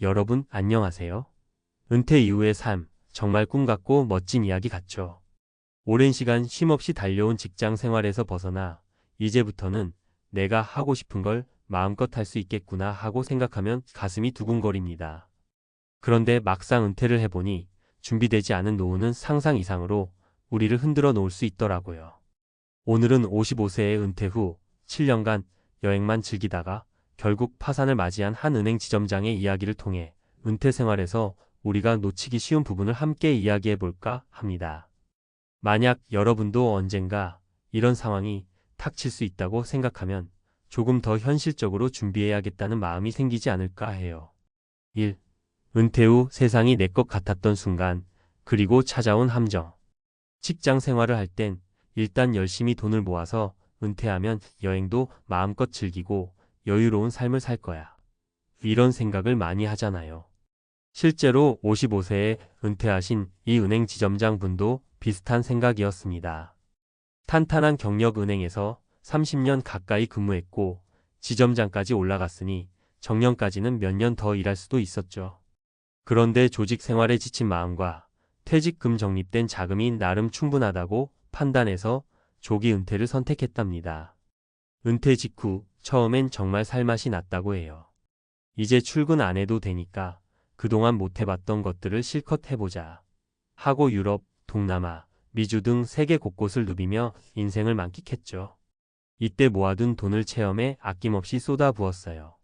여러분 안녕하세요. 은퇴 이후의 삶, 정말 꿈 같고 멋진 이야기 같죠. 오랜 시간 쉼없이 달려온 직장 생활에서 벗어나 이제부터는 내가 하고 싶은 걸 마음껏 할 수 있겠구나 하고 생각하면 가슴이 두근거립니다. 그런데 막상 은퇴를 해보니 준비되지 않은 노후는 상상 이상으로 우리를 흔들어 놓을 수 있더라고요. 오늘은 55세의 은퇴 후 7년간 여행만 즐기다가 결국 파산을 맞이한 한 은행 지점장의 이야기를 통해 은퇴 생활에서 우리가 놓치기 쉬운 부분을 함께 이야기해 볼까 합니다. 만약 여러분도 언젠가 이런 상황이 닥칠 수 있다고 생각하면 조금 더 현실적으로 준비해야겠다는 마음이 생기지 않을까 해요. 1. 은퇴 후 세상이 내 것 같았던 순간, 그리고 찾아온 함정. 직장 생활을 할 땐 일단 열심히 돈을 모아서 은퇴하면 여행도 마음껏 즐기고 여유로운 삶을 살 거야. 이런 생각을 많이 하잖아요. 실제로 55세에 은퇴하신 이 은행 지점장 분도 비슷한 생각이었습니다. 탄탄한 경력 은행에서 30년 가까이 근무했고 지점장까지 올라갔으니 정년까지는 몇 년 더 일할 수도 있었죠. 그런데 조직 생활에 지친 마음과 퇴직금 적립된 자금이 나름 충분하다고 판단해서 조기 은퇴를 선택했답니다. 은퇴 직후 처음엔 정말 살맛이 났다고 해요. 이제 출근 안 해도 되니까 그동안 못 해봤던 것들을 실컷 해보자 하고 유럽, 동남아, 미주 등 세계 곳곳을 누비며 인생을 만끽했죠. 이때 모아둔 돈을 체험에 아낌없이 쏟아부었어요.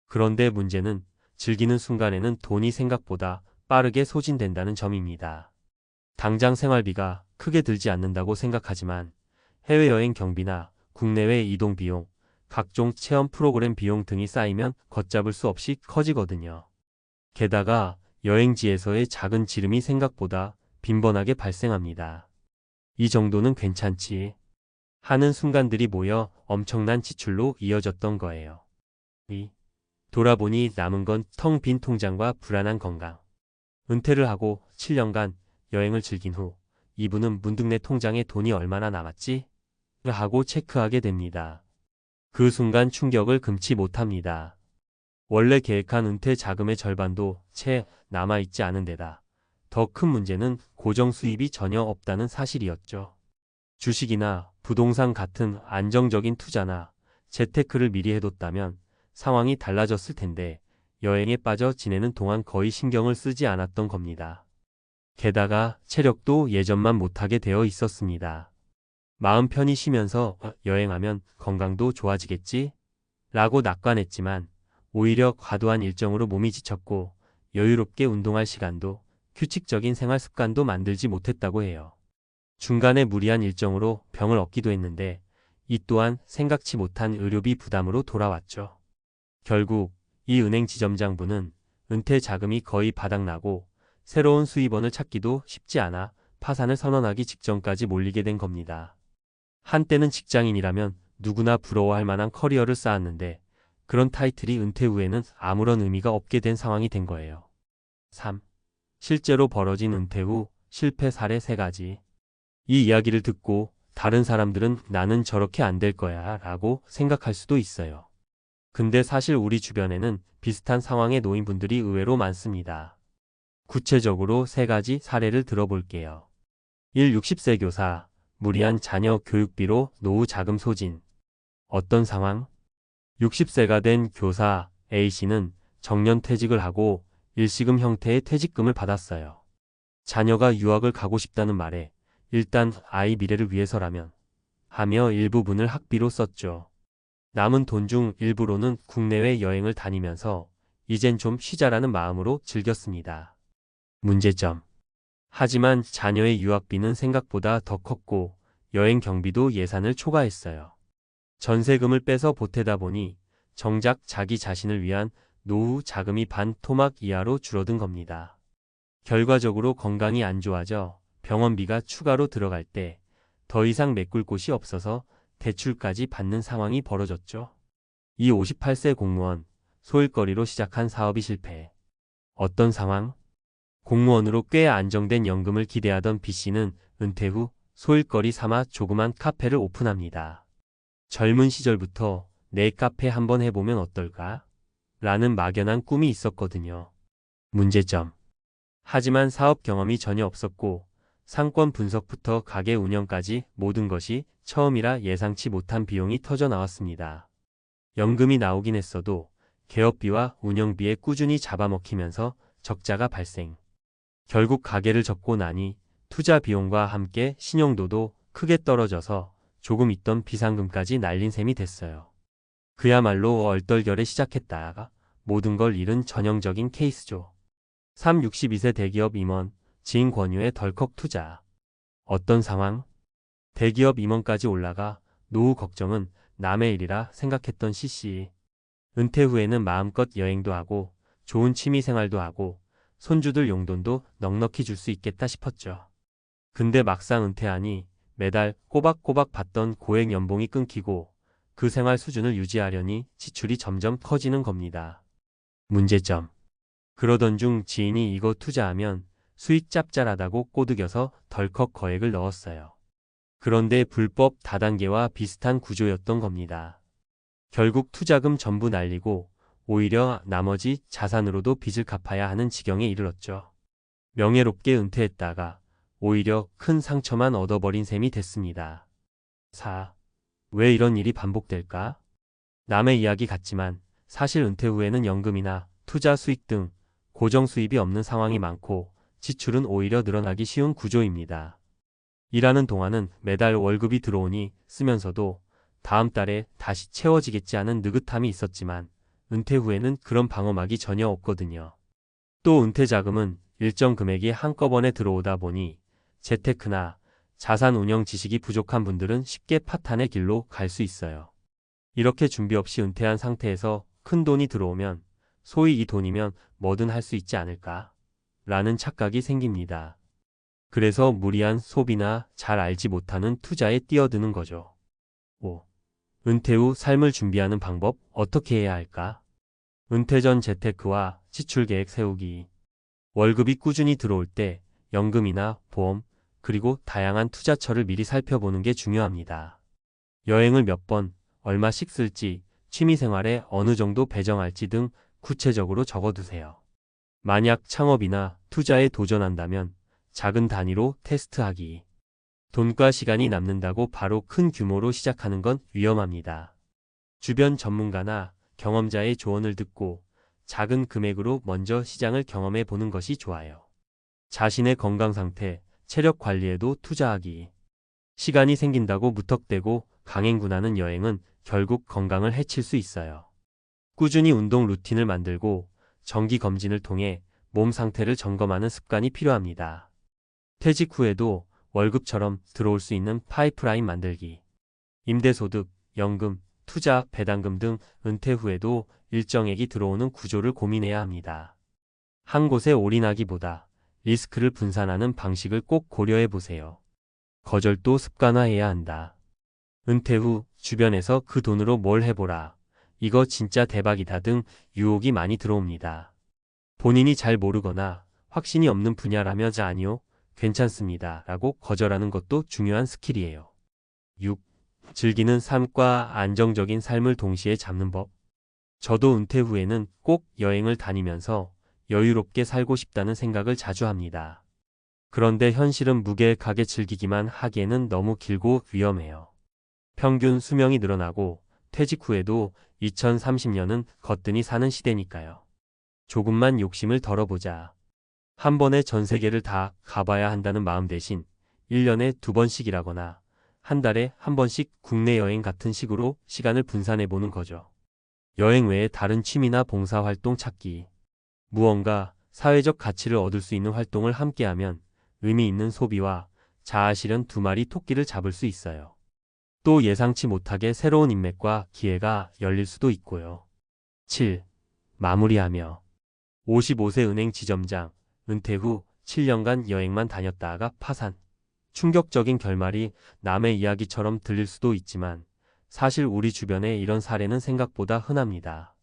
그런데 문제는 즐기는 순간에는 돈이 생각보다 빠르게 소진된다는 점입니다. 당장 생활비가 크게 들지 않는다고 생각하지만 해외여행 경비나 국내외 이동 비용, 각종 체험 프로그램 비용 등이 쌓이면 걷잡을 수 없이 커지거든요. 게다가 여행지에서의 작은 지름이 생각보다 빈번하게 발생합니다. 이 정도는 괜찮지 하는 순간들이 모여 엄청난 지출로 이어졌던 거예요. 2. 돌아보니 남은 건 텅 빈 통장과 불안한 건강. 은퇴를 하고 7년간 여행을 즐긴 후 이분은 문득 내 통장에 돈이 얼마나 남았지? 하고 체크하게 됩니다. 그 순간 충격을 금치 못합니다. 원래 계획한 은퇴 자금의 절반도 채 남아있지 않은 데다 더 큰 문제는 고정 수입이 전혀 없다는 사실이었죠. 주식이나 부동산 같은 안정적인 투자나 재테크를 미리 해뒀다면 상황이 달라졌을 텐데 여행에 빠져 지내는 동안 거의 신경을 쓰지 않았던 겁니다. 게다가 체력도 예전만 못하게 되어 있었습니다. 마음 편히 쉬면서 여행하면 건강도 좋아지겠지? 라고 낙관했지만 오히려 과도한 일정으로 몸이 지쳤고 여유롭게 운동할 시간도 규칙적인 생활 습관도 만들지 못했다고 해요. 중간에 무리한 일정으로 병을 얻기도 했는데 이 또한 생각지 못한 의료비 부담으로 돌아왔죠. 결국 이 은행 지점장분은 은퇴 자금이 거의 바닥나고 새로운 수입원을 찾기도 쉽지 않아 파산을 선언하기 직전까지 몰리게 된 겁니다. 한때는 직장인이라면 누구나 부러워할 만한 커리어를 쌓았는데 그런 타이틀이 은퇴 후에는 아무런 의미가 없게 된 상황이 된 거예요. 3. 실제로 벌어진 은퇴 후 실패 사례 3가지. 이 이야기를 듣고 다른 사람들은 나는 저렇게 안 될 거야 라고 생각할 수도 있어요. 근데 사실 우리 주변에는 비슷한 상황에 놓인 분들이 의외로 많습니다. 구체적으로 3가지 사례를 들어볼게요. 1. 60세 교사, 무리한 자녀 교육비로 노후 자금 소진. 어떤 상황? 60세가 된 교사 A씨는 정년 퇴직을 하고 일시금 형태의 퇴직금을 받았어요. 자녀가 유학을 가고 싶다는 말에 일단 아이 미래를 위해서라면 하며 일부분을 학비로 썼죠. 남은 돈 중 일부로는 국내외 여행을 다니면서 이젠 좀 쉬자라는 마음으로 즐겼습니다. 문제점. 하지만 자녀의 유학비는 생각보다 더 컸고 여행 경비도 예산을 초과했어요. 전세금을 빼서 보태다 보니 정작 자기 자신을 위한 노후 자금이 반 토막 이하로 줄어든 겁니다. 결과적으로 건강이 안 좋아져 병원비가 추가로 들어갈 때 더 이상 메꿀 곳이 없어서 대출까지 받는 상황이 벌어졌죠. 이 58세 공무원, 소일거리로 시작한 사업이 실패. 어떤 상황? 공무원으로 꽤 안정된 연금을 기대하던 B씨는 은퇴 후 소일거리 삼아 조그만 카페를 오픈합니다. 젊은 시절부터 내 카페 한번 해보면 어떨까? 라는 막연한 꿈이 있었거든요. 문제점. 하지만 사업 경험이 전혀 없었고 상권 분석부터 가게 운영까지 모든 것이 처음이라 예상치 못한 비용이 터져 나왔습니다. 연금이 나오긴 했어도 개업비와 운영비에 꾸준히 잡아먹히면서 적자가 발생. 결국 가게를 접고 나니 투자 비용과 함께 신용도도 크게 떨어져서 조금 있던 비상금까지 날린 셈이 됐어요. 그야말로 얼떨결에 시작했다가 모든 걸 잃은 전형적인 케이스죠. 62세 대기업 임원, 지인 권유의 덜컥 투자. 어떤 상황? 대기업 임원까지 올라가 노후 걱정은 남의 일이라 생각했던 CC. 은퇴 후에는 마음껏 여행도 하고 좋은 취미 생활도 하고 손주들 용돈도 넉넉히 줄 수 있겠다 싶었죠. 근데 막상 은퇴하니 매달 꼬박꼬박 받던 고액 연봉이 끊기고 그 생활 수준을 유지하려니 지출이 점점 커지는 겁니다. 문제점. 그러던 중 지인이 이거 투자하면 수익 짭짤하다고 꼬드겨서 덜컥 거액을 넣었어요. 그런데 불법 다단계와 비슷한 구조였던 겁니다. 결국 투자금 전부 날리고 오히려 나머지 자산으로도 빚을 갚아야 하는 지경에 이르렀죠. 명예롭게 은퇴했다가 오히려 큰 상처만 얻어버린 셈이 됐습니다. 4. 왜 이런 일이 반복될까? 남의 이야기 같지만 사실 은퇴 후에는 연금이나 투자 수익 등 고정 수입이 없는 상황이 많고 지출은 오히려 늘어나기 쉬운 구조입니다. 일하는 동안은 매달 월급이 들어오니 쓰면서도 다음 달에 다시 채워지겠지 하는 느긋함이 있었지만 은퇴 후에는 그런 방어막이 전혀 없거든요. 또 은퇴 자금은 일정 금액이 한꺼번에 들어오다 보니 재테크나 자산 운영 지식이 부족한 분들은 쉽게 파탄의 길로 갈 수 있어요. 이렇게 준비 없이 은퇴한 상태에서 큰 돈이 들어오면 소위 이 돈이면 뭐든 할 수 있지 않을까? 라는 착각이 생깁니다. 그래서 무리한 소비나 잘 알지 못하는 투자에 뛰어드는 거죠. 5. 은퇴 후 삶을 준비하는 방법 어떻게 해야 할까? 은퇴 전 재테크와 지출 계획 세우기. 월급이 꾸준히 들어올 때 연금이나 보험, 그리고 다양한 투자처를 미리 살펴보는 게 중요합니다. 여행을 몇 번, 얼마씩 쓸지, 취미생활에 어느 정도 배정할지 등 구체적으로 적어두세요. 만약 창업이나 투자에 도전한다면 작은 단위로 테스트하기. 돈과 시간이 남는다고 바로 큰 규모로 시작하는 건 위험합니다. 주변 전문가나 경험자의 조언을 듣고 작은 금액으로 먼저 시장을 경험해 보는 것이 좋아요. 자신의 건강 상태, 체력 관리에도 투자하기. 시간이 생긴다고 무턱대고 강행군하는 여행은 결국 건강을 해칠 수 있어요. 꾸준히 운동 루틴을 만들고 정기 검진을 통해 몸 상태를 점검하는 습관이 필요합니다. 퇴직 후에도 월급처럼 들어올 수 있는 파이프라인 만들기. 임대소득, 연금, 투자, 배당금 등 은퇴 후에도 일정액이 들어오는 구조를 고민해야 합니다. 한 곳에 올인하기보다 리스크를 분산하는 방식을 꼭 고려해 보세요. 거절도 습관화해야 한다. 은퇴 후 주변에서 그 돈으로 뭘 해보라. 이거 진짜 대박이다 등 유혹이 많이 들어옵니다. 본인이 잘 모르거나 확신이 없는 분야라며 아니요, 괜찮습니다 라고 거절하는 것도 중요한 스킬이에요. 6. 즐기는 삶과 안정적인 삶을 동시에 잡는 법. 저도 은퇴 후에는 꼭 여행을 다니면서 여유롭게 살고 싶다는 생각을 자주 합니다. 그런데 현실은 무계획하게 즐기기만 하기에는 너무 길고 위험해요. 평균 수명이 늘어나고 퇴직 후에도 2030년은 거뜬히 사는 시대니까요. 조금만 욕심을 덜어보자. 한 번에 전 세계를 다 가봐야 한다는 마음 대신 1년에 2번씩이라거나 한 달에 한 번씩 국내 여행 같은 식으로 시간을 분산해보는 거죠. 여행 외에 다른 취미나 봉사활동 찾기. 무언가 사회적 가치를 얻을 수 있는 활동을 함께하면 의미 있는 소비와 자아실현 두 마리 토끼를 잡을 수 있어요. 또 예상치 못하게 새로운 인맥과 기회가 열릴 수도 있고요. 7. 마무리하며 55세 은행 지점장, 은퇴 후 7년간 여행만 다녔다가 파산. 충격적인 결말이 남의 이야기처럼 들릴 수도 있지만 사실 우리 주변에 이런 사례는 생각보다 흔합니다.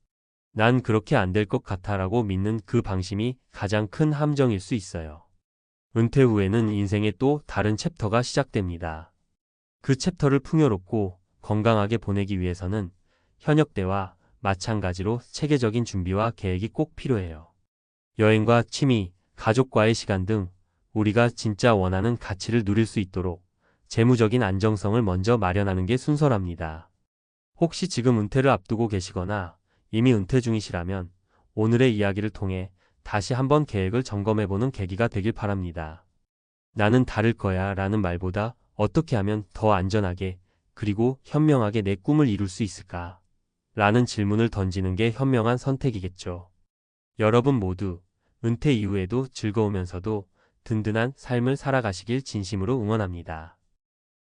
난 그렇게 안 될 것 같아라고 믿는 그 방심이 가장 큰 함정일 수 있어요. 은퇴 후에는 인생의 또 다른 챕터가 시작됩니다. 그 챕터를 풍요롭고 건강하게 보내기 위해서는 현역 때와 마찬가지로 체계적인 준비와 계획이 꼭 필요해요. 여행과 취미, 가족과의 시간 등 우리가 진짜 원하는 가치를 누릴 수 있도록 재무적인 안정성을 먼저 마련하는 게 순서랍니다. 혹시 지금 은퇴를 앞두고 계시거나 이미 은퇴 중이시라면 오늘의 이야기를 통해 다시 한번 계획을 점검해보는 계기가 되길 바랍니다. 나는 다를 거야 라는 말보다 어떻게 하면 더 안전하게 그리고 현명하게 내 꿈을 이룰 수 있을까? 라는 질문을 던지는 게 현명한 선택이겠죠. 여러분 모두 은퇴 이후에도 즐거우면서도 든든한 삶을 살아가시길 진심으로 응원합니다.